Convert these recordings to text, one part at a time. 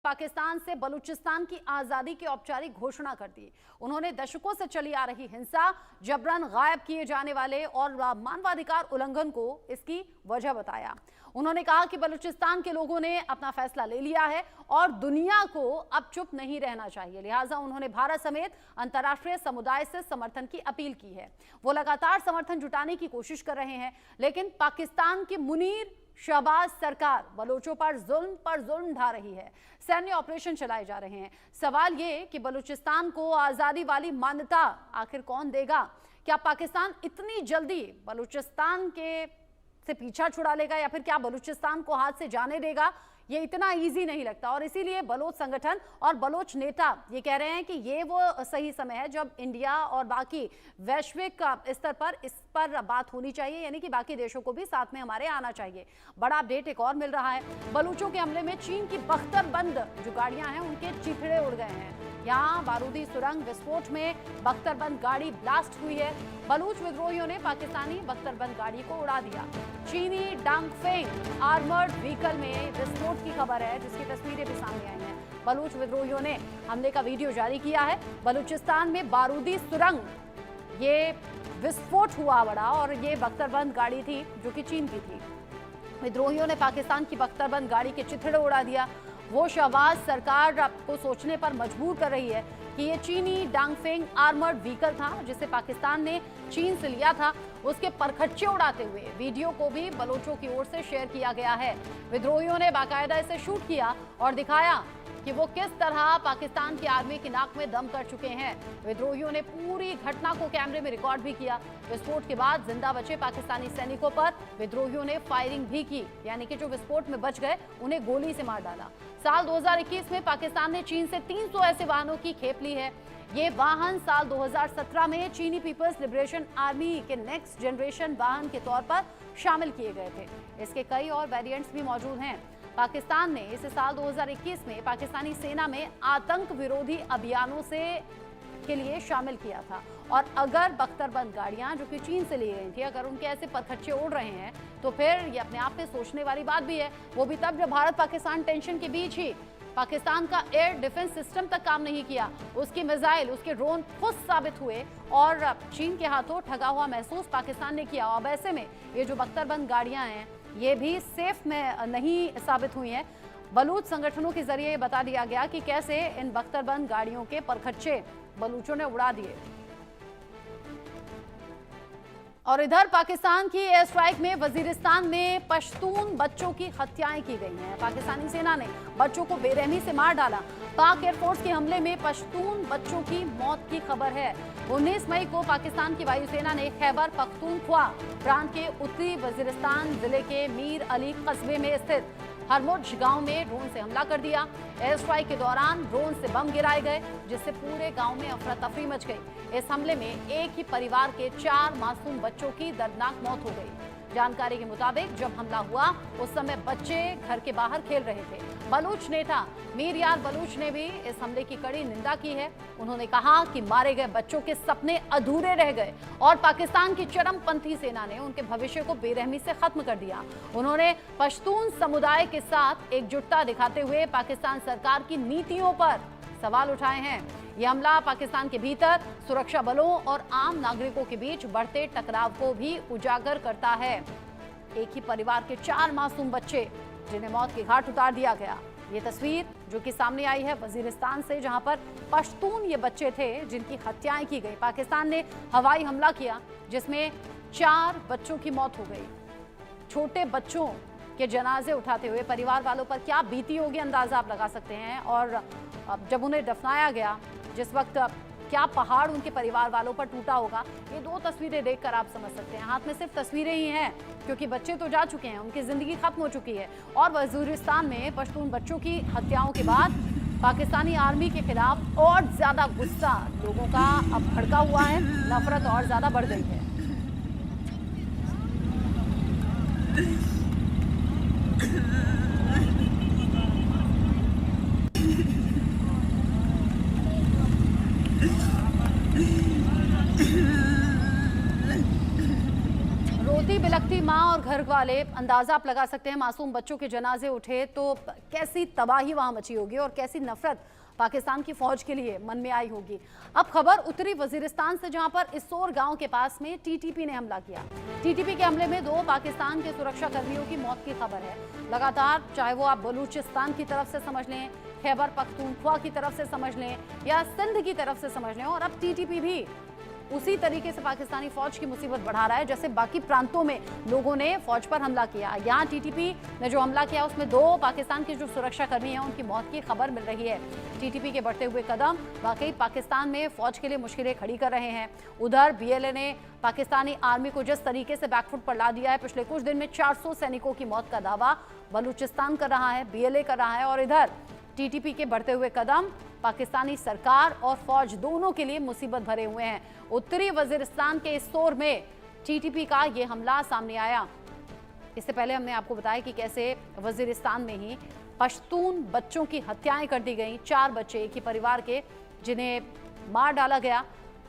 पाकिस्तान से बलूचिस्तान की आजादी की औपचारिक घोषणा कर दी। उन्होंने दशकों से चली आ रही हिंसा, जबरन गायब किए जाने वाले और मानवाधिकार उल्लंघन को इसकी वजह बताया। उन्होंने कहा कि बलूचिस्तान के लोगों ने अपना फैसला ले लिया है और दुनिया को अब चुप नहीं रहना चाहिए। लिहाजा उन्होंने भारत समेत अंतर्राष्ट्रीय समुदाय से समर्थन की अपील की है। वो लगातार समर्थन जुटाने की कोशिश कर रहे हैं, लेकिन पाकिस्तान की मुनीर शहबाज सरकार बलोचों पर जुल्म ढा रही है। सैन्य ऑपरेशन चलाए जा रहे हैं। सवाल ये कि बलूचिस्तान को आजादी वाली मान्यता आखिर कौन देगा? क्या पाकिस्तान इतनी जल्दी बलूचिस्तान के से पीछा छुड़ा लेगा या फिर क्या बलूचिस्तान को हाथ से जाने देगा? ये इतना इजी नहीं लगता और इसीलिए बलोच संगठन और बलोच नेता ये कह रहे हैं कि ये वो सही समय है जब इंडिया और बाकी वैश्विक स्तर पर इस पर बात होनी चाहिए, यानी कि बाकी देशों को भी साथ में हमारे आना चाहिए। बड़ा अपडेट एक और मिल रहा है। बलूचों के हमले में चीन की बख्तरबंद जो गाड़ियां हैं उनके चिथड़े उड़ गए हैं। यहाँ बारूदी सुरंग विस्फोट में बख्तरबंद गाड़ी ब्लास्ट हुई है। बलूच विद्रोहियों ने पाकिस्तानी बख्तरबंद गाड़ी को उड़ा दिया। चीनी डांगफेंग आर्मर्ड व्हीकल में विस्फोट की खबर है, जिसकी तस्वीरें भी सामने आई हैं। बलूच विद्रोहियों ने हमले का वीडियो जारी किया है। बलूचिस्तान में बारूदी सुरंग ये विस्फोट हुआ बड़ा और ये बख्तरबंद गाड़ी थी जो कि चीन की थी। विद्रोहियों ने पाकिस्तान की बख्तरबंद गाड़ी के चिथड़े उड़ा दिया। वो शहबाज सरकार को सोचने पर मजबूर कर रही है कि ये चीनी डांगफेंग आर्मर्ड व्हीकल था जिसे पाकिस्तान ने चीन से लिया था। उसके परखच्चे उड़ाते हुए वीडियो को भी बलोचों की ओर से शेयर किया गया है। विद्रोहियों ने बाकायदा इसे शूट किया और दिखाया कि वो किस तरह पाकिस्तान की आर्मी की नाक में दम कर चुके हैं। विद्रोहियों ने पूरी घटना को कैमरे में रिकॉर्ड भी किया। विस्फोट के बाद जिंदा बचे पाकिस्तानी सैनिकों पर विद्रोहियों ने फायरिंग भी की, यानी कि जो विस्फोट में बच गए उन्हें गोली से मार डाला। साल 2021 में पाकिस्तान ने चीन से 300 ऐसे वाहनों की खेप ली है। ये वाहन साल 2017 में चीनी पीपल्स लिबरेशन आर्मी के नेक्स्ट जनरेशन वाहन के तौर पर शामिल किए गए थे। इसके कई और वेरिएंट्स भी मौजूद हैं। पाकिस्तान ने इसे साल 2021 में पाकिस्तानी सेना में आतंक विरोधी अभियानों के लिए शामिल किया था। और अगर बख्तरबंद गाड़ियां जो कि चीन से ली गई थी, अगर उनके ऐसे पथच्चे उड़ रहे हैं तो फिर ये अपने आप में सोचने वाली बात भी है। वो भी तब जब भारत पाकिस्तान टेंशन के बीच ही पाकिस्तान का एयर डिफेंस सिस्टम तक काम नहीं किया, उसकी मिसाइल, उसके ड्रोन खुद साबित हुए और चीन के हाथों ठगा हुआ महसूस पाकिस्तान ने किया। अब ऐसे में ये जो बख्तरबंद गाड़ियां हैं ये भी सेफ में नहीं साबित हुई हैं। बलूच संगठनों के जरिए ये बता दिया गया कि कैसे इन बख्तरबंद गाड़ियों के परखच्चे बलूचों ने उड़ा दिए। और इधर पाकिस्तान की एयर स्ट्राइक में वजीरिस्तान में पश्तून बच्चों की हत्याएं की गई हैं। पाकिस्तानी सेना ने बच्चों को बेरहमी से मार डाला। पाक एयरफोर्स के हमले में पश्तून बच्चों की मौत की खबर है। 19 मई को पाकिस्तान की वायुसेना ने खैबर पख्तूनख्वा प्रांत के उत्तरी वजीरिस्तान जिले के मीर अली कस्बे में स्थित हरमुज गांव में ड्रोन से हमला कर दिया। एयर स्ट्राइक के दौरान ड्रोन से बम गिराए गए, जिससे पूरे गांव में अफरा तफरी मच गई। इस हमले में एक ही परिवार के 4 मासूम बच्चों की दर्दनाक मौत हो गई। जानकारी के मुताबिक जब हमला हुआ उस समय बच्चे घर के बाहर खेल रहे थे। बलूच नेता मीर यार बलूच ने भी इस हमले की कड़ी निंदा की है। उन्होंने कहा कि मारे गए बच्चों के सपने अधूरे रह गए और पाकिस्तान की चरमपंथी सेना ने उनके भविष्य को बेरहमी से खत्म कर दिया। उन्होंने पश्तून समुदाय के साथ एकजुटता दिखाते हुए पाकिस्तान सरकार की नीतियों पर सवाल उठाए हैं। यह हमला पाकिस्तान के भीतर सुरक्षा बलों और आम नागरिकों के बीच बढ़ते टकराव को भी उजागर करता है। एक ही परिवार के 4 मासूम बच्चे जिन्हें मौत के घाट उतार दिया गया। ये तस्वीर जो कि सामने आई है वजीरिस्तान से, जहां पर पश्तून ये बच्चे थे जिनकी हत्याएं की गई। पाकिस्तान ने हवाई हमला किया जिसमें 4 बच्चों की मौत हो गई। छोटे बच्चों के जनाजे उठाते हुए परिवार वालों पर क्या बीती होगी अंदाजा आप लगा सकते हैं। और जब उन्हें दफनाया गया, जिस वक्त क्या पहाड़ उनके परिवार वालों पर टूटा होगा, ये 2 तस्वीरें देखकर आप समझ सकते हैं। हाथ में सिर्फ तस्वीरें ही हैं क्योंकि बच्चे तो जा चुके हैं, उनकी जिंदगी खत्म हो चुकी है। और वजीरिस्तान में पश्तून बच्चों की हत्याओं के बाद पाकिस्तानी आर्मी के खिलाफ और ज्यादा गुस्सा लोगों का अब भड़का हुआ है, नफरत और ज्यादा बढ़ गई है। रोती रोती बिलखती माँ और घर वाले, अंदाजा आप लगा सकते हैं। मासूम बच्चों के जनाजे उठे तो कैसी तबाही वहां मची होगी और कैसी नफरत पाकिस्तान की फौज के लिए मन में आई होगी। अब खबर उत्तरी वजीरिस्तान से, जहां पर इसोर गांव के पास में टीटीपी ने हमला किया। टीटीपी के हमले में 2 पाकिस्तान के सुरक्षा कर्मियों की मौत की खबर है। लगातार, चाहे वो आप बलूचिस्तान की तरफ से समझ लें, खैबर पख्तूनख्वा की तरफ से समझ लें या सिंध की तरफ से समझ लें, और अब टीटीपी भी उसी तरीके से पाकिस्तानी फौज की मुसीबत बढ़ा रहा है जैसे बाकी प्रांतों में लोगों ने फौज पर हमला किया। यहाँ टीटीपी ने जो हमला किया उसमें 2 पाकिस्तान के जो सुरक्षा कर्मी हैं उनकी मौत की खबर मिल रही है। टीटीपी के बढ़ते हुए कदम वाकई पाकिस्तान में फौज के लिए मुश्किलें खड़ी कर रहे हैं। उधर बीएलए ने पाकिस्तानी आर्मी को जिस तरीके से बैकफुट पर ला दिया है, पिछले कुछ दिन में 400 सैनिकों की मौत का दावा बलूचिस्तान कर रहा है, बीएलए कर रहा है। और इधर टीटीपी के बढ़ते हुए कदम पाकिस्तानी सरकार और फौज दोनों के लिए मुसीबत भरे हुए हैं। उत्तरी वजीरिस्तान के इसोर में टीटीपी का ये हमला सामने आया। इससे पहले हमने आपको बताया कि कैसे वजीरिस्तान में ही पश्तून बच्चों की हत्याएं कर दी गई। 4 बच्चे एक ही परिवार के, जिन्हें मार डाला गया।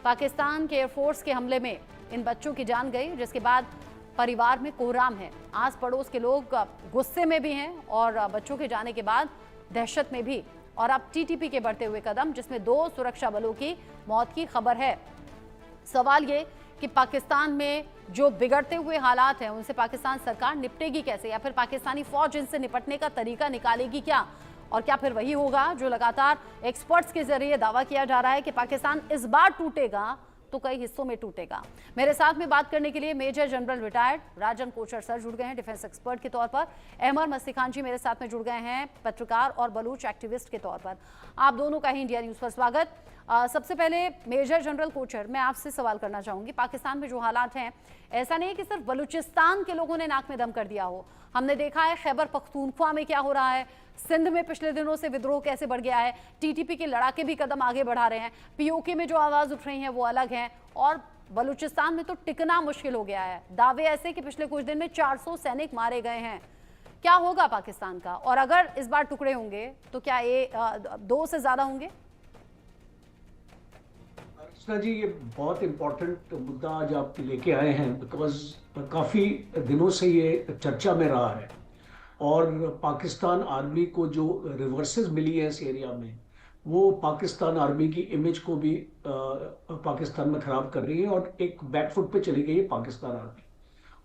पाकिस्तान के एयरफोर्स के हमले में इन बच्चों की जान गई, जिसके बाद परिवार में कोहराम है। आस पड़ोस के लोग गुस्से में भी हैं और बच्चों के जाने के बाद दहशत में भी। और अब टीटीपी के बढ़ते हुए कदम, जिसमें 2 सुरक्षा बलों की मौत की खबर है। सवाल ये कि पाकिस्तान में जो बिगड़ते हुए हालात हैं उनसे पाकिस्तान सरकार निपटेगी कैसे, या फिर पाकिस्तानी फौज इनसे निपटने का तरीका निकालेगी क्या, और क्या फिर वही होगा जो लगातार एक्सपर्ट्स के जरिए दावा किया जा रहा है कि पाकिस्तान इस बार टूटेगा तो कई हिस्सों में टूटेगा। मेरे साथ में बात करने के लिए मेजर जनरल रिटायर्ड राजन कोचर सर जुड़ गए हैं डिफेंस एक्सपर्ट के तौर पर। अहमद मस्ती खान जी मेरे साथ में जुड़ गए हैं पत्रकार और बलूच एक्टिविस्ट के तौर पर। आप दोनों का ही इंडिया न्यूज़ पर स्वागत। सबसे पहले मेजर जनरल कोचर, मैं आपसे सवाल करना चाहूंगी, पाकिस्तान में जो हालात हैं, ऐसा नहीं है कि सिर्फ बलूचिस्तान के लोगों ने नाक में दम कर दिया हो। हमने देखा है खैबर पख्तूनख्वा में क्या हो रहा है, सिंध में पिछले दिनों से विद्रोह कैसे बढ़ गया है, टीटीपी के लड़ाके भी कदम आगे बढ़ा रहे हैं, पीओके में जो आवाज उठ रही है वो अलग है, और बलूचिस्तान में तो टिकना मुश्किल हो गया है। दावे ऐसे कि पिछले कुछ दिन में 400 सैनिक मारे गए हैं। क्या होगा पाकिस्तान का, और अगर इस बार टुकड़े होंगे तो क्या ये 2 से ज्यादा होंगे? जी, ये बहुत इम्पोर्टेंट मुद्दा आज आप लेके आए हैं, बिकॉज काफ़ी दिनों से ये चर्चा में रहा है और पाकिस्तान आर्मी को जो रिवर्सेस मिली है इस एरिया में, वो पाकिस्तान आर्मी की इमेज को भी पाकिस्तान में ख़राब कर रही है और एक बैकफुट पे चली गई है पाकिस्तान आर्मी।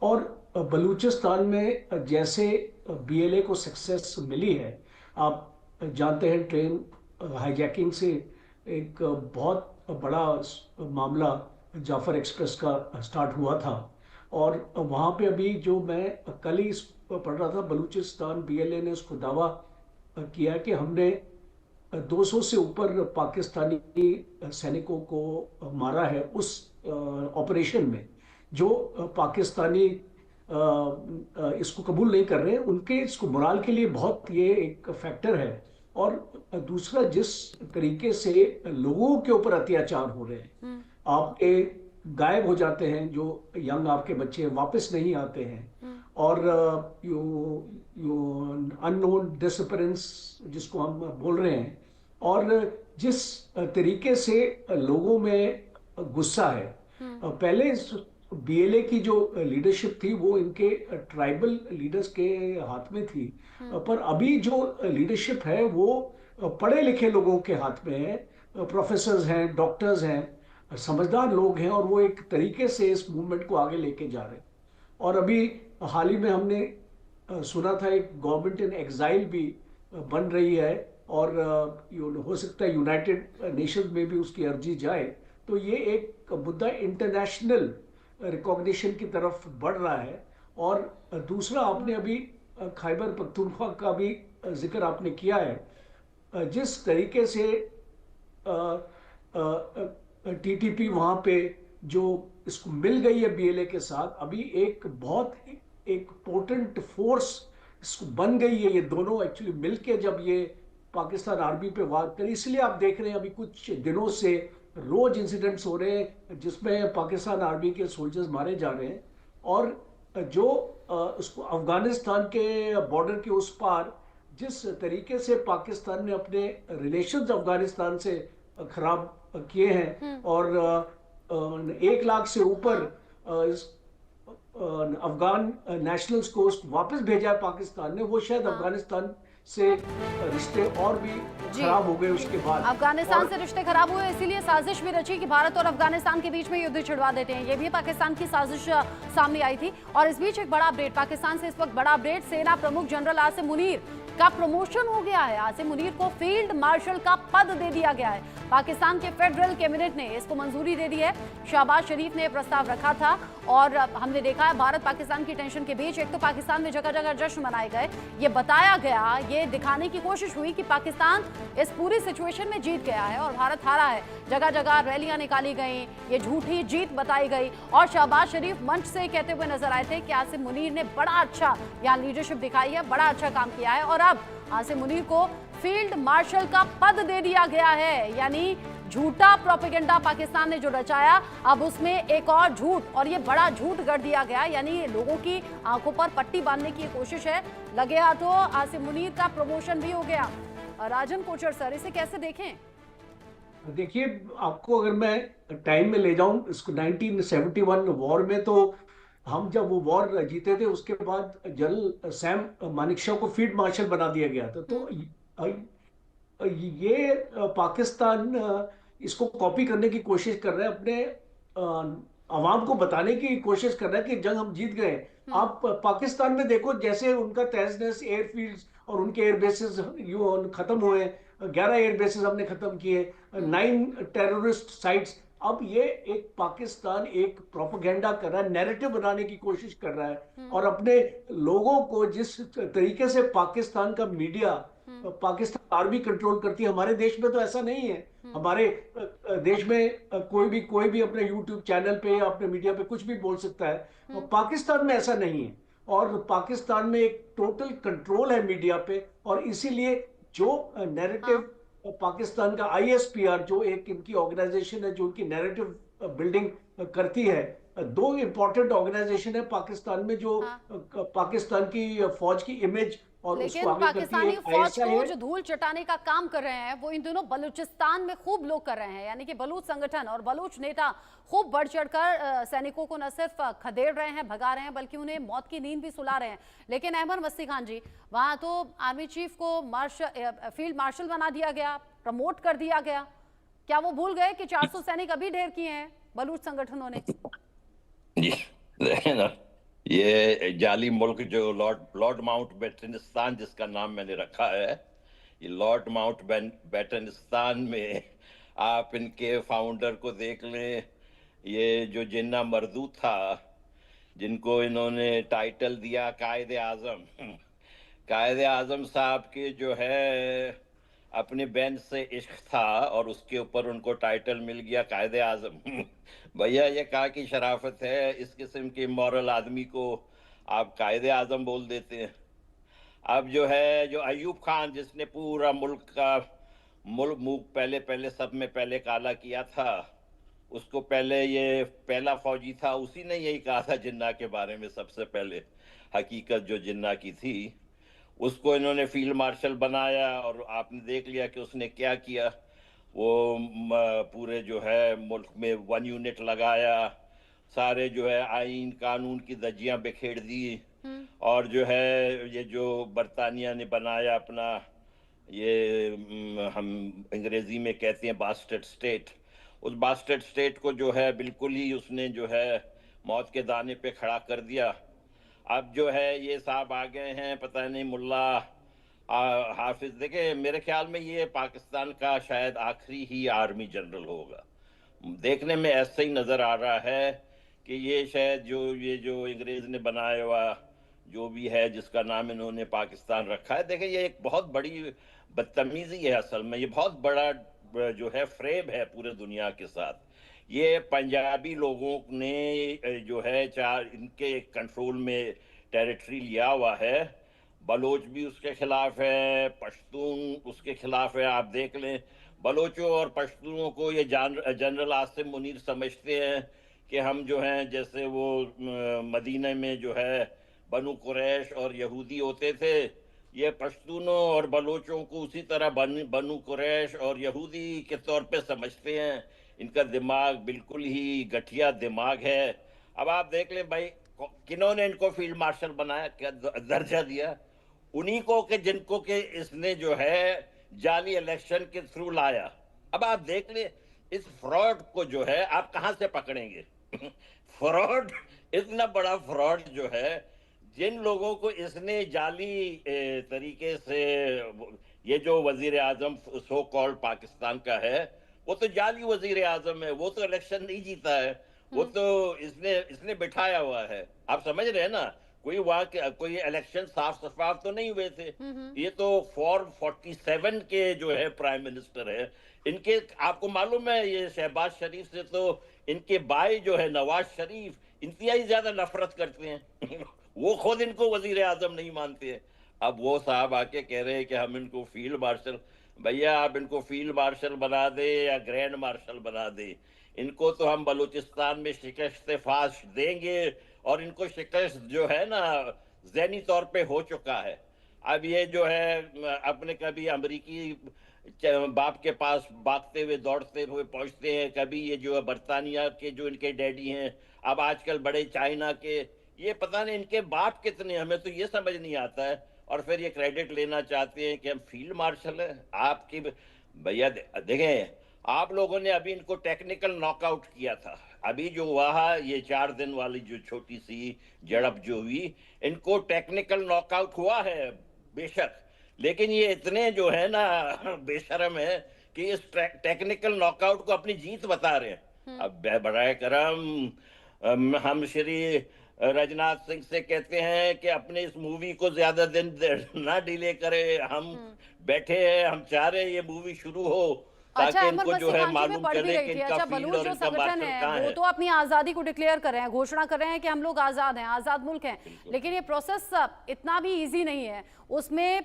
और बलूचिस्तान में जैसे बीएलए को सक्सेस मिली है, आप जानते हैं ट्रेन हाईजैकिंग से एक बहुत बड़ा मामला जाफर एक्सप्रेस का स्टार्ट हुआ था, और वहाँ पे अभी जो मैं कल ही पढ़ रहा था, बलूचिस्तान बीएलए ने उसको दावा किया कि हमने 200 से ऊपर पाकिस्तानी सैनिकों को मारा है उस ऑपरेशन में। जो पाकिस्तानी इसको कबूल नहीं कर रहे हैं, उनके इसको मोराल के लिए बहुत ये एक फैक्टर है। और दूसरा, जिस तरीके से लोगों के ऊपर अत्याचार हो रहे हैं, आपके गायब हो जाते हैं जो यंग आपके बच्चे, वापस नहीं आते हैं, और यू अननोन डिसअपीयरेंस जिसको हम बोल रहे हैं, और जिस तरीके से लोगों में गुस्सा है। पहले बीएलए की जो लीडरशिप थी वो इनके ट्राइबल लीडर्स के हाथ में थी, पर अभी जो लीडरशिप है वो पढ़े लिखे लोगों के हाथ में है। प्रोफेसर्स हैं, डॉक्टर्स हैं, समझदार लोग हैं, और वो एक तरीके से इस मूवमेंट को आगे लेके जा रहे हैं। और अभी हाल ही में हमने सुना था एक गवर्नमेंट इन एग्जाइल भी बन रही है, और हो सकता है यूनाइटेड नेशंस में भी उसकी अर्जी जाए। तो ये एक मुद्दा इंटरनेशनल रिकॉग्निशन की तरफ बढ़ रहा है। और दूसरा, आपने अभी खैबर पख्तूनख्वा का भी जिक्र आपने किया है, जिस तरीके से टीटीपी वहाँ पे जो इसको मिल गई है बीएलए के साथ, अभी एक बहुत एक पोटेंट फोर्स इसको बन गई है। ये दोनों एक्चुअली मिलके जब ये पाकिस्तान आर्मी पे वार करी, इसलिए आप देख रहे हैं अभी कुछ दिनों से रोज इंसिडेंट्स हो रहे हैं जिसमें पाकिस्तान आर्मी के सोल्जर्स मारे जा रहे हैं। और जो उसको अफगानिस्तान के बॉर्डर के उस पार जिस तरीके से पाकिस्तान ने अपने रिलेशंस अफगानिस्तान से खराब किए हैं, और 1 लाख से ऊपर अफगान नेशनल्स को वापस भेजा है पाकिस्तान ने, वो शायद हाँ अफगानिस्तान से रिश्ते और भी जी खराब हो गए उसके बाद। अफगानिस्तान और से रिश्ते खराब हुए, इसीलिए साजिश भी रची कि भारत और अफगानिस्तान के बीच में युद्ध छिड़वा देते हैं। ये भी पाकिस्तान की साजिश सामने आई थी। और इस बीच एक बड़ा अपडेट पाकिस्तान से, इस वक्त बड़ा अपडेट, सेना प्रमुख जनरल आसिम मुनीर का प्रमोशन हो गया है। आसिम मुनीर को फील्ड मार्शल का पद दे दिया गया है। पाकिस्तान के फेडरल कैबिनेट ने इसको मंजूरी दे दी है। शहबाज शरीफ ने प्रस्ताव रखा था और हमने देखा है भारत पाकिस्तान की टेंशन के बीच एक तो पाकिस्तान में जगह जगह जश्न मनाए गए, ये बताया गया, ये दिखाने की कोशिश हुई कि पाकिस्तान इस पूरी सिचुएशन में जीत गया है और भारत हारा है। जगह जगह रैलियां निकाली गई, ये झूठी जीत बताई गई और शहबाज शरीफ मंच से कहते हुए नजर आए थे कि आसिम मुनीर ने बड़ा अच्छा यहाँ लीडरशिप दिखाई है, बड़ा अच्छा काम किया है। और अब आसिम मुनीर को फील्ड मार्शल का पद दे दिया गया है। यानी झूठा प्रोपेगेंडा पाकिस्तान ने जो रचाया, अब उसमें एक और झूठ, और ये बड़ा झूठ गढ़ दिया गया। यानी लोगों की आंखों पर पट्टी बांधने की कोशिश है। लगे हाथों आसिम मुनीर का प्रमोशन भी हो गया। राजन कोचर सर, इसे कैसे देखें? देखिए, आपको अगर मैं टाइम में ले जाऊं इसको, 1971 वॉर में, तो हम जब वो वॉर जीते थे उसके बाद जनरल सैम मानेकशॉ को फील्ड मार्शल बना दिया गया था। तो ये पाकिस्तान इसको कॉपी करने की कोशिश कर रहा है, अपने अवाम को बताने की कोशिश कर रहा है कि जंग हम जीत गए। आप पाकिस्तान में देखो, जैसे उनका तहस-नहस एयरफील्ड्स और उनके एयरबेसेस खत्म हुए, 11 एयरबेसेस हमने खत्म किए, 9 टेररिस्ट साइट्स। अब ये एक पाकिस्तान एक प्रोपेगेंडा कर रहा है, नैरेटिव बनाने की कोशिश कर रहा है और अपने लोगों को जिस तरीके से पाकिस्तान का मीडिया, पाकिस्तान आर्मी कंट्रोल करती है। हमारे देश में तो ऐसा नहीं है। हमारे देश में कोई भी अपने यूट्यूब चैनल पे या अपने मीडिया पे कुछ भी बोल सकता है, और पाकिस्तान में ऐसा नहीं है। और पाकिस्तान में एक टोटल कंट्रोल है मीडिया पे, और इसीलिए जो नैरेटिव पाकिस्तान का ISPR, जो एक इनकी ऑर्गेनाइजेशन है जो उनकी नैरेटिव बिल्डिंग करती है, दो इंपॉर्टेंट ऑर्गेनाइजेशन है पाकिस्तान में जो पाकिस्तान की फौज की इमेज और उसको लेकिन आगे करती है। पाकिस्तानी फौज ISI को है। जो धूल चटाने का काम कर रहे हैं वो इन दिनों बलूचिस्तान में खूब लोग कर रहे हैं। यानी कि बलूच संगठन और बलूच नेता खूब बढ़ चढ़कर सैनिकों को न सिर्फ खदेड़ रहे हैं, भगा रहे हैं, बल्कि उन्हें मौत की नींद भी सुला रहे हैं। लेकिन अहमद मस्ती खान जी, वहां तो आर्मी चीफ को फील्ड मार्शल बना दिया गया, प्रमोट कर दिया गया। क्या वो भूल गए कि 400 सैनिक अभी ढेर किए हैं बलूच संगठनों ने? ना, ये जाली मुल्क जो लॉर्ड माउंटबेटनिस्तान जिसका नाम मैंने रखा है, ये लॉर्ड माउंटबेटनिस्तान में आप इनके फाउंडर को देख लें। ये जो जिन्ना मर्दू था, जिनको इन्होंने टाइटल दिया कायदे आजम, कायदे आजम साहब के जो है अपनी बेंच से इश्क था और उसके ऊपर उनको टाइटल मिल गया कायदे आजम। भैया ये कहाँ की शराफत है, इस किस्म के मॉरल आदमी को आप कायदे आजम बोल देते हैं। अब जो है जो अयूब खान, जिसने पूरा मुल्क पहले सब में पहले काला किया था, उसको पहले ये पहला फौजी था, उसी ने यही कहा था जिन्ना के बारे में सबसे पहले, हकीकत जो जिन्ना की थी। उसको इन्होंने फील्ड मार्शल बनाया और आपने देख लिया कि उसने क्या किया। वो पूरे जो है मुल्क में 1 यूनिट लगाया, सारे जो है आइन कानून की धज्जियां बिखेर दी, और जो है ये जो बरतानिया ने बनाया अपना, ये हम अंग्रेजी में कहते हैं बास्टर्ड स्टेट, उस बास्टर्ड स्टेट को जो है बिल्कुल ही उसने जो है मौत के दाने पे खड़ा कर दिया। अब जो है ये साहब आ गए हैं, पता नहीं मुल्ला हाफिज। देखे, मेरे ख्याल में ये पाकिस्तान का शायद आखिरी ही आर्मी जनरल होगा। देखने में ऐसा ही नज़र आ रहा है कि ये शायद ये जो अंग्रेज ने बनाया हुआ जो भी है, जिसका नाम इन्होंने पाकिस्तान रखा है, देखें ये एक बहुत बड़ी बदतमीजी है। असल में ये बहुत बड़ा जो है फ्रेब है पूरे दुनिया के साथ। ये पंजाबी लोगों ने जो है इनके कंट्रोल में टेरिटरी लिया हुआ है। बलोच भी उसके खिलाफ है, पश्तून उसके खिलाफ है। आप देख लें, बलोचों और पश्तूनों को ये जनरल आसिम मुनीर समझते हैं कि हम जो हैं जैसे वो मदीने में जो है बनु कुरैश और यहूदी होते थे, ये पश्तूनों और बलोचों को उसी तरह बनु कुरैश और यहूदी के तौर पे समझते हैं। इनका दिमाग बिल्कुल ही गठिया दिमाग है। अब आप देख लें भाई, किन्होंने इनको फील्ड मार्शल बनाया, क्या दर्जा दिया? उन्हीं को कि जिनको के इसने जो है जाली इलेक्शन के थ्रू लाया। अब आप देख ले इस फ्रॉड को जो है आप कहां से पकड़ेंगे? फ्रॉड, इतना बड़ा फ्रॉड जो है, जिन लोगों को इसने जाली तरीके से, ये जो वजीर आजम सो कॉल्ड पाकिस्तान का है, वो तो जाली वजीर आजम है, वो तो इलेक्शन नहीं जीता है, वो तो इसने इसने बिठाया हुआ है। आप समझ रहे हैं ना? कोई वहां के कोई इलेक्शन साफ शफाफ तो नहीं हुए थे। ये तो फॉर्म 47 के जो है प्राइम मिनिस्टर है। इनके, आपको मालूम है, ये शहबाज शरीफ से तो इनके भाई जो है नवाज शरीफ इंतहाई ज्यादा नफरत करते हैं। वो खुद इनको वजीर आजम नहीं मानते हैं। अब वो साहब आके कह रहे हैं कि हम इनको फील्ड मार्शल। भैया आप इनको फील्ड मार्शल बना दे या ग्रैंड मार्शल बना दे, इनको तो हम बलूचिस्तान में शिकस्त फाश देंगे, और इनको शिकस्त जो है ना ज़हनी तौर पे हो चुका है। अब ये जो है अपने कभी अमेरिकी बाप के पास भागते हुए दौड़ते हुए पहुंचते हैं, कभी ये जो है बरतानिया के जो इनके डैडी हैं, अब आजकल बड़े चाइना के, ये पता नहीं इनके बाप कितने, हमें तो ये समझ नहीं आता है। और फिर ये क्रेडिट लेना चाहते हैं कि हम फील्ड मार्शल है आपकी। भैया देखें, आप लोगों ने अभी इनको टेक्निकल नॉकआउट किया था। अभी जो हुआ ये 4 दिन वाली जो छोटी सी झड़प जो हुई, इनको टेक्निकल नॉकआउट हुआ है बेशक, लेकिन ये इतने जो है ना बेशरम है कि इस टेक्निकल नॉकआउट को अपनी जीत बता रहे हैं। अब बराए करम हम श्री राजनाथ सिंह से कहते हैं कि अपने इस मूवी को ज्यादा दिन ना डिले करे। हम बैठे हैं, हम चाह रहे हैं ये मूवी शुरू हो अच्छा, ताकि अहमद इनको जो है मसीह खान जी, मैं मालूम पढ़ भी चले रही कि थी। इनका अच्छा, फील्ड बलूच और जो इनका संगठन मार्शल है कहाँ वो है। तो अपनी आजादी को डिक्लेयर कर रहे हैं, घोषणा कर रहे हैं कि हम लोग आजाद हैं, आजाद मुल्क हैं, लेकिन ये प्रोसेस इतना भी इजी नहीं है। उसमें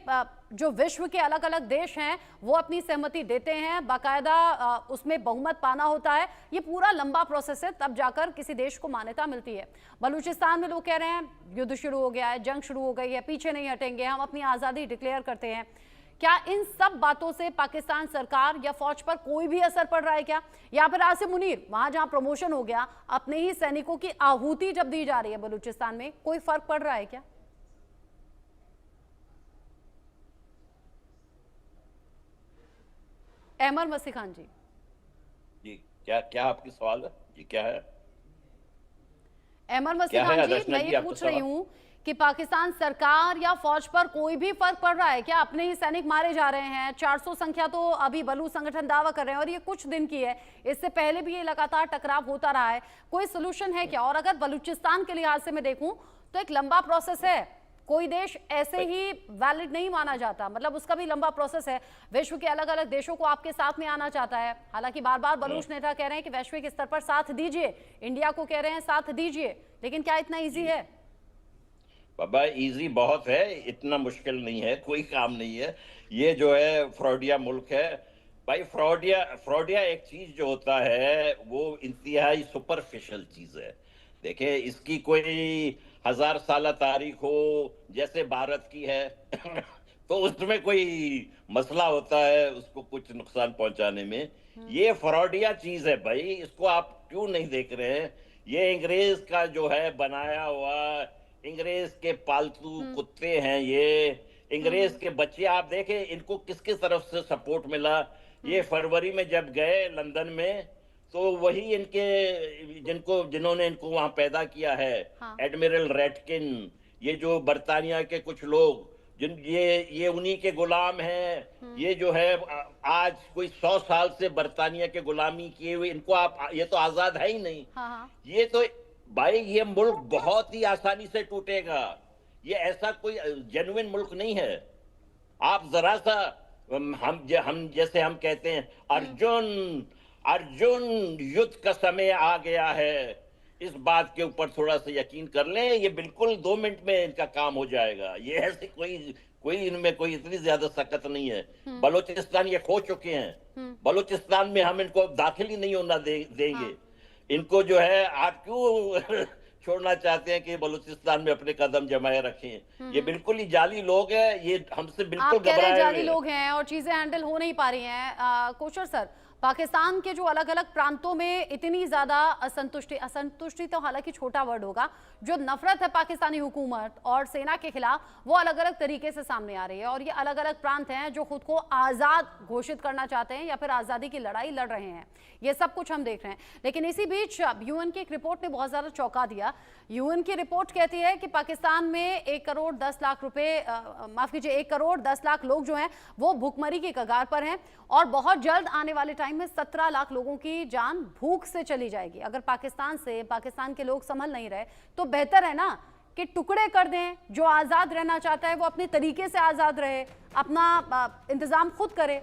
जो विश्व के अलग अलग देश हैं वो अपनी सहमति देते हैं, बाकायदा उसमें बहुमत पाना होता है। ये पूरा लंबा प्रोसेस है, तब जाकर किसी देश को मान्यता मिलती है। बलूचिस्तान में लोग कह रहे हैं युद्ध शुरू हो गया है, जंग शुरू हो गई है, पीछे नहीं हटेंगे, हम अपनी आजादी डिक्लेयर करते हैं। क्या इन सब बातों से पाकिस्तान सरकार या फौज पर कोई भी असर पड़ रहा है क्या? या फिर आसिम मुनीर, वहां जहां प्रमोशन हो गया, अपने ही सैनिकों की आहुति जब दी जा रही है बलूचिस्तान में, कोई फर्क पड़ रहा है क्या? अहमद मसीह खान जी। जी, क्या क्या आपकी सवाल है जी? क्या है अहमद मसीह खान जी, मैं ये पूछ रही हूँ कि पाकिस्तान सरकार या फौज पर कोई भी फर्क पड़ रहा है क्या? अपने ही सैनिक मारे जा रहे हैं, 400 संख्या तो अभी बलूच संगठन दावा कर रहे हैं, और ये कुछ दिन की है, इससे पहले भी ये लगातार टकराव होता रहा है। कोई सोल्यूशन है क्या? और अगर बलूचिस्तान के लिहाज से मैं देखूं तो एक लंबा प्रोसेस है, कोई देश ऐसे ही वैलिड नहीं माना जाता, मतलब उसका भी लंबा प्रोसेस है। विश्व के अलग अलग देशों को आपके साथ में आना चाहता है। हालांकि बार बार बलूच नेता कह रहे हैं कि वैश्विक स्तर पर साथ दीजिए, इंडिया को कह रहे हैं साथ दीजिए, लेकिन क्या इतना ईजी है? बाबा इजी बहुत है, इतना मुश्किल नहीं है, कोई काम नहीं है। ये जो है फ्रॉडिया मुल्क है भाई। फ्रॉडिया एक चीज जो होता है वो इंतहाई सुपरफिशियल चीज है। देखिए, इसकी कोई 1000 साल तारीख हो जैसे भारत की है तो उसमें कोई मसला होता है उसको कुछ नुकसान पहुंचाने में। ये फ्रॉडिया चीज है भाई, इसको आप क्यों नहीं देख रहे हैं? ये अंग्रेज का जो है बनाया हुआ, अंग्रेज के पालतू कुत्ते हैं ये, अंग्रेज के बच्चे। आप देखें इनको किसकी तरफ से सपोर्ट मिला। ये फरवरी में जब गए लंदन में, तो वही इनके जिन्होंने इनको वहां पैदा किया है, एडमिरल रेटकिन, ये जो बरतानिया के कुछ लोग, जिन ये उन्हीं के गुलाम हैं। ये जो है आज कोई 100 साल से बरतानिया के गुलामी किए हुए, इनको आप, ये तो आजाद है ही नहीं। ये तो भाई, ये मुल्क बहुत ही आसानी से टूटेगा। ये ऐसा कोई जेन्युइन मुल्क नहीं है। आप जरा सा हम जैसे हम कहते हैं अर्जुन युद्ध का समय आ गया है, इस बात के ऊपर थोड़ा सा यकीन कर लें। ये बिल्कुल 2 मिनट में इनका काम हो जाएगा। ये ऐसे कोई इनमें कोई इतनी ज्यादा सकत नहीं है। बलूचिस्तान ये खो चुके हैं। बलूचिस्तान में हम इनको दाखिल ही नहीं होना देंगे। इनको जो है आप क्यों छोड़ना चाहते हैं कि बलूचिस्तान में अपने कदम जमाए रखें? ये बिल्कुल ही जाली लोग हैं, ये हमसे बिल्कुल घबराए जाली लोग हैं और चीजें हैंडल हो नहीं पा रही हैं। कोशर सर, पाकिस्तान के जो अलग अलग प्रांतों में इतनी ज्यादा असंतुष्टि तो हालांकि छोटा वर्ड होगा, जो नफरत है पाकिस्तानी हुकूमत और सेना के खिलाफ, वो अलग अलग तरीके से सामने आ रही है। और ये अलग अलग प्रांत हैं जो खुद को आजाद घोषित करना चाहते हैं या फिर आजादी की लड़ाई लड़ रहे हैं। ये सब कुछ हम देख रहे हैं। लेकिन इसी बीच यूएन की एक रिपोर्ट ने बहुत ज्यादा चौंका दिया। यूएन की रिपोर्ट कहती है कि पाकिस्तान में 1 करोड़ 10 लाख रुपए, माफ कीजिए, 1 करोड़ 10 लाख लोग जो हैं वो भूखमरी की कगार पर हैं और बहुत जल्द आने वाले टाइम में 17 लाख लोगों की जान भूख से चली जाएगी। अगर पाकिस्तान के लोग संभल नहीं रहे तो बेहतर है ना कि टुकड़े कर दें। जो आजाद रहना चाहता है वो अपने तरीके से आजाद रहे, अपना इंतजाम खुद करे।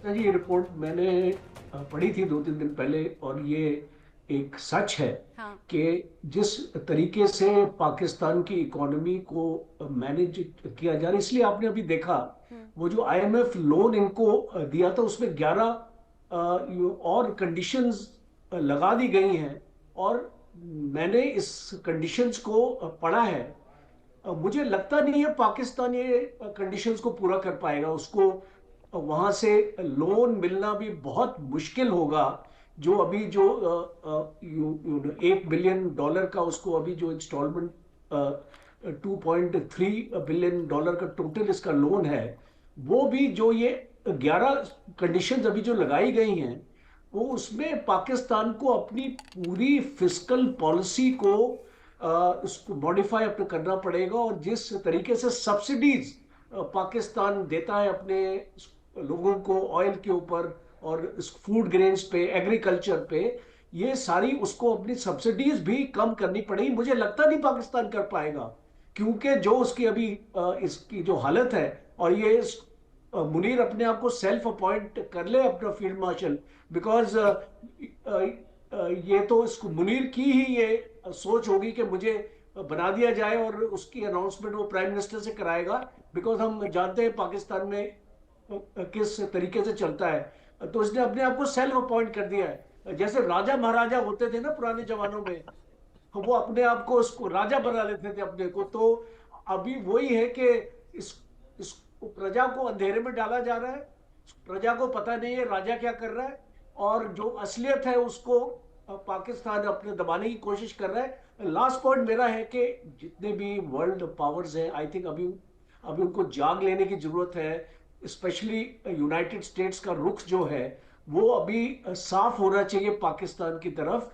ये रिपोर्ट मैंने पढ़ी थी 2-3 दिन पहले और ये एक सच है। हाँ। कि जिस तरीके से पाकिस्तान की इकोनॉमी को मैनेज किया जा रहा है, इसलिए आपने अभी देखा वो जो IMF लोन इनको दिया था उसमें 11 और कंडीशंस लगा दी गई हैं और मैंने इस कंडीशंस को पढ़ा है। मुझे लगता नहीं है पाकिस्तान ये कंडीशंस को पूरा कर पाएगा। उसको वहां से लोन मिलना भी बहुत मुश्किल होगा। जो अभी जो $1 बिलियन का उसको अभी जो इंस्टॉलमेंट $2.3 बिलियन का टोटल इसका लोन है, वो भी जो ये 11 कंडीशंस अभी जो लगाई गई हैं वो उसमें पाकिस्तान को अपनी पूरी फिस्कल पॉलिसी को उसको मॉडिफाई अपने करना पड़ेगा। और जिस तरीके से सब्सिडीज पाकिस्तान देता है अपने लोगों को ऑयल के ऊपर और फूड ग्रेन्स पे, एग्रीकल्चर पे, ये सारी उसको अपनी सब्सिडीज भी कम करनी पड़ेगी। मुझे लगता नहीं पाकिस्तान कर पाएगा क्योंकि जो उसकी अभी इसकी जो हालत है, और ये मुनीर अपने आप को सेल्फ अपॉइंट कर ले अपना फील्ड मार्शल, बिकॉज ये तो इसको मुनीर की ही ये सोच होगी कि मुझे बना दिया जाए और उसकी अनाउंसमेंट वो प्राइम मिनिस्टर से कराएगा। बिकॉज हम जानते हैं पाकिस्तान में किस तरीके से चलता है, तो इसने अपने आप को सेल्फ अपॉइंट कर दिया है। जैसे राजा महाराजा होते थे ना पुराने जमानों में, वो अपने आप को उसको राजा बना लेते थे अपने को। तो अभी वही है कि इस प्रजा को अंधेरे में डाला जा रहा है, प्रजा को पता नहीं है राजा क्या कर रहा है, और जो असलियत है उसको पाकिस्तान अपने दबाने की कोशिश कर रहा है। लास्ट पॉइंट मेरा है कि जितने भी वर्ल्ड पावर्स हैं, आई थिंक अभी उनको जाग लेने की जरूरत है। स्पेशली यूनाइटेड स्टेट्स का रुख जो है वो अभी साफ होना चाहिए पाकिस्तान की तरफ।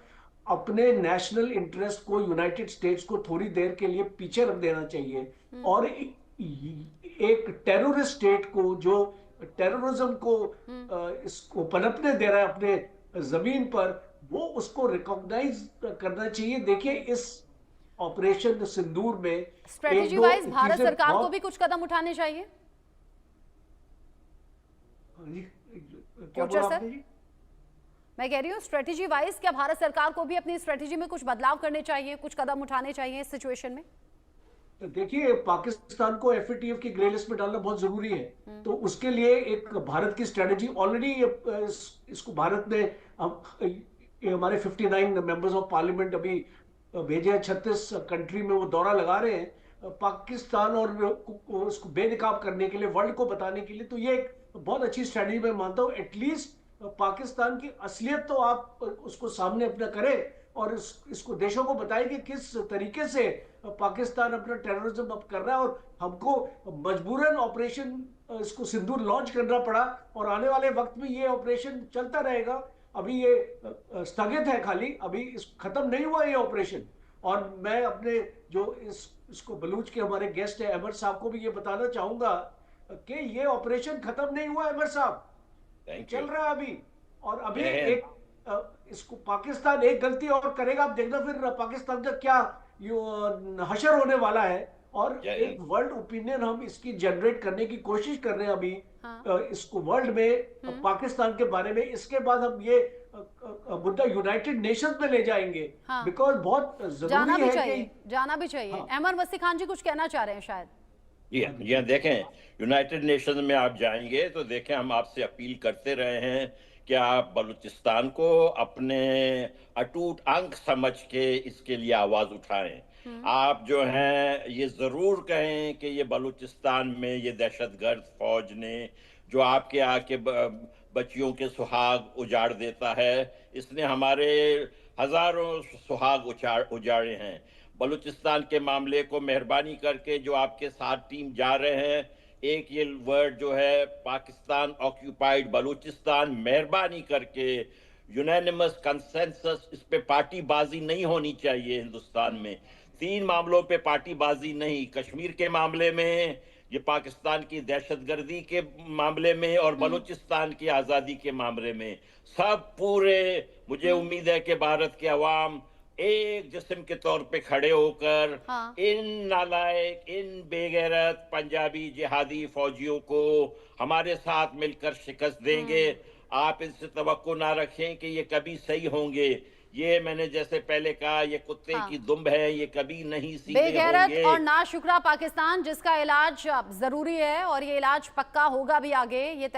अपने नेशनल इंटरेस्ट को यूनाइटेड स्टेट्स को थोड़ी देर के लिए पीछे रख देना चाहिए और एक टेररिस्ट स्टेट को जो टेररिज्म को इसको पनपने दे रहा है अपने जमीन पर, वो उसको रिकॉग्नाइज करना चाहिए। देखिए इस ऑपरेशन सिंदूर में स्ट्रेटेजी वाइज भारत सरकार को भी कुछ कदम उठाने चाहिए। क्या बोला आपने जी? मैं कह रही हूँ स्ट्रेटेजी वाइज क्या भारत सरकार को भी अपनी स्ट्रेटेजी में कुछ बदलाव करने चाहिए, कुछ कदम उठाने चाहिए इस सिचुएशन में? देखिए पाकिस्तान को FATF की ग्रे लिस्ट में डालना बहुत जरूरी है। तो उसके लिए एक भारत की स्ट्रेटेजी ऑलरेडी इसको भारत ने हमारे 59 मेंबर्स ऑफ पार्लियामेंट अभी भेजे हैं 36 कंट्री में, वो दौरा लगा रहे हैं पाकिस्तान और उसको बेनकाब करने के लिए, वर्ल्ड को बताने के लिए। तो ये एक बहुत अच्छी स्ट्रेटेजी मैं मानता हूँ। एटलीस्ट पाकिस्तान की असलियत तो आप उसको सामने अपना करें और इसको देशों को बताएं कि किस तरीके से पाकिस्तान अपना टेररिज्म अब कर रहा है। और हमको मजबूरन ऑपरेशन इसको सिंदूर लॉन्च करना पड़ा और आने वाले वक्त में ये ऑपरेशन चलता रहेगा। अभी ये स्थगित है, खाली अभी खत्म नहीं हुआ ये ऑपरेशन। और मैं अपने जो इसको बलूच के हमारे गेस्ट है अमर साहब को भी ये बताना चाहूंगा कि ये ऑपरेशन खत्म नहीं हुआ। अमर साहब चल रहा है अभी, और अभी एक इसको पाकिस्तान एक गलती और करेगा, आप देखना फिर पाकिस्तान का क्या हशर होने वाला है। और एक वर्ल्ड ओपिनियन हम इसकी जनरेट करने की कोशिश कर रहे हैं अभी। हाँ। इसको वर्ल्ड में पाकिस्तान के बारे में, इसके बाद हम ये मुद्दा यूनाइटेड नेशंस में ले जाएंगे। हाँ। बिकॉज बहुत जरूरी है कि जाना भी चाहिए। हाँ। अहमद वसी खान जी कुछ कहना चाह रहे हैं शायद। ये देखें, यूनाइटेड नेशन में आप जाएंगे तो देखें, हम आपसे अपील करते रहे हैं कि आप बलूचिस्तान को अपने अटूट अंग समझ के इसके लिए आवाज उठाएं। आप जो हैं ये जरूर कहें कि ये बलूचिस्तान में ये दहशतगर्द फौज ने जो आपके आके बच्चियों के सुहाग उजाड़ देता है। इसने हमारे हजारों सुहाग उजाड़े हैं। बलूचिस्तान के मामले को मेहरबानी करके जो आपके साथ टीम जा रहे हैं, एक ये वर्ड जो है पाकिस्तान ऑक्यूपाइड बलूचिस्तान, मेहरबानी करके यूनानिमस कंसेंसस, इस पे पार्टीबाजी नहीं होनी चाहिए हिंदुस्तान में। 3 मामलों पे पार्टीबाजी नहीं, कश्मीर के मामले में, ये पाकिस्तान की दहशतगर्दी के मामले में और बलूचिस्तान की आजादी के मामले में, सब पूरे, मुझे उम्मीद है कि भारत के अवाम एक जिस्म के तौर पे खड़े होकर हाँ। इन नालायक, इन बेगैरत पंजाबी जिहादी फौजियों को हमारे साथ मिलकर शिकस्त देंगे। आप इनसे तवक्को ना रखें कि ये कभी सही होंगे। ये मैंने जैसे पहले कहा, ये कुत्ते हाँ। की दुम्ब है, ये कभी नहीं सीधे बेगैरत होंगे। और नाशुक्रा पाकिस्तान, जिसका इलाज जरूरी है और ये इलाज पक्का होगा भी आगे, ये